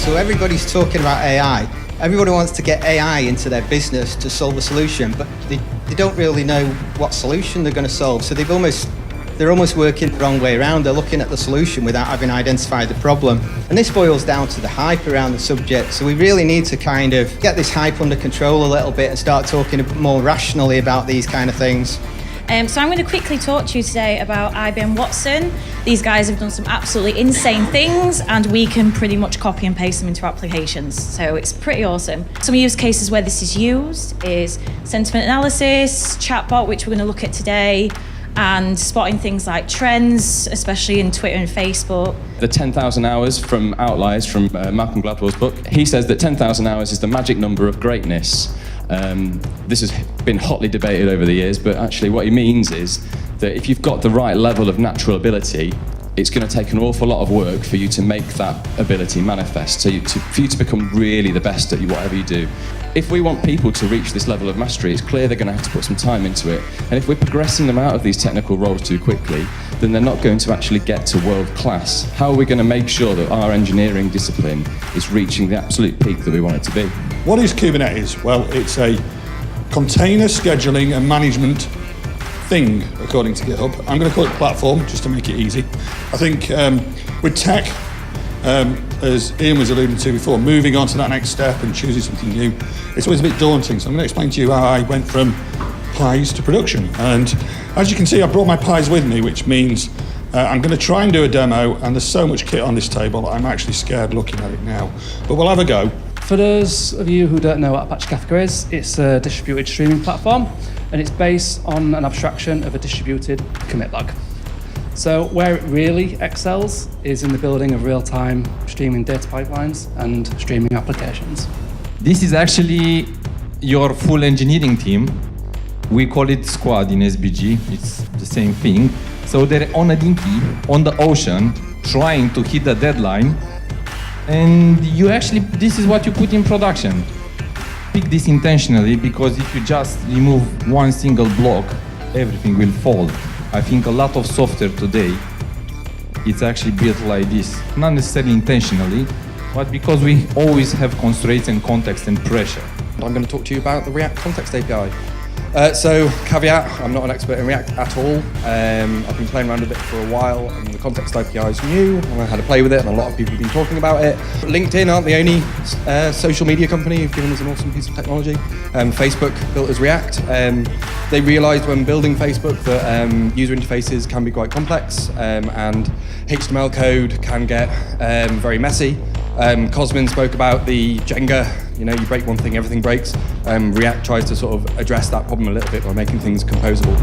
So everybody's talking about AI. Everybody wants to get AI into their business to solve a solution, but they don't really know what solution they're going to solve. So they're almost working the wrong way around. They're looking at the solution without having identified the problem. And this boils down to the hype around the subject. So we really need to kind of get this hype under control a little bit and start talking more rationally about these kind of things. So I'm going to quickly talk to you today about IBM Watson. These guys have done some absolutely insane things, and we can pretty much copy and paste them into our applications. So it's pretty awesome. Some use cases where this is used is sentiment analysis, chatbot, which we're going to look at today, and spotting things like trends, especially in Twitter and Facebook. The 10,000 hours from Outliers from Malcolm Gladwell's book, he says that 10,000 hours is the magic number of greatness. This has been hotly debated over the years, but actually what he means is that if you've got the right level of natural ability, it's going to take an awful lot of work for you to make that ability manifest, for you to become really the best at whatever you do. If we want people to reach this level of mastery, it's clear they're going to have to put some time into it. And if we're progressing them out of these technical roles too quickly, then they're not going to actually get to world class. How are we going to make sure that our engineering discipline is reaching the absolute peak that we want it to be? What is Kubernetes? Well, it's a container scheduling and management thing, according to GitHub. I'm going to call it platform, just to make it easy. I think with tech, as Ian was alluding to before, moving on to that next step and choosing something new, it's always a bit daunting. So I'm going to explain to you how I went from pies to production. And as you can see, I brought my pies with me, which means I'm going to try and do a demo, and there's so much kit on this table, I'm actually scared looking at it now. But we'll have a go. For those of you who don't know what Apache Kafka is, it's a distributed streaming platform, and it's based on an abstraction of a distributed commit log. So where it really excels is in the building of real-time streaming data pipelines and streaming applications. This is actually your full engineering team. We call it squad in SBG, it's the same thing. So they're on a dinghy, on the ocean, trying to hit the deadline, and this is what you put in production. Pick this intentionally, because if you just remove one single block, everything will fall. I think a lot of software today, it's actually built like this. Not necessarily intentionally, but because we always have constraints and context and pressure. I'm going to talk to you about the React Context API. So, caveat, I'm not an expert in React at all. I've been playing around with it for a while, and the Context API is new, and I had to play with it, and a lot of people have been talking about it. LinkedIn aren't the only social media company who've given us an awesome piece of technology. Facebook built as React. They realized when building Facebook that user interfaces can be quite complex, and HTML code can get very messy. Cosmin spoke about the Jenga, you break one thing, everything breaks. React tries to sort of address that problem a little bit by making things composable.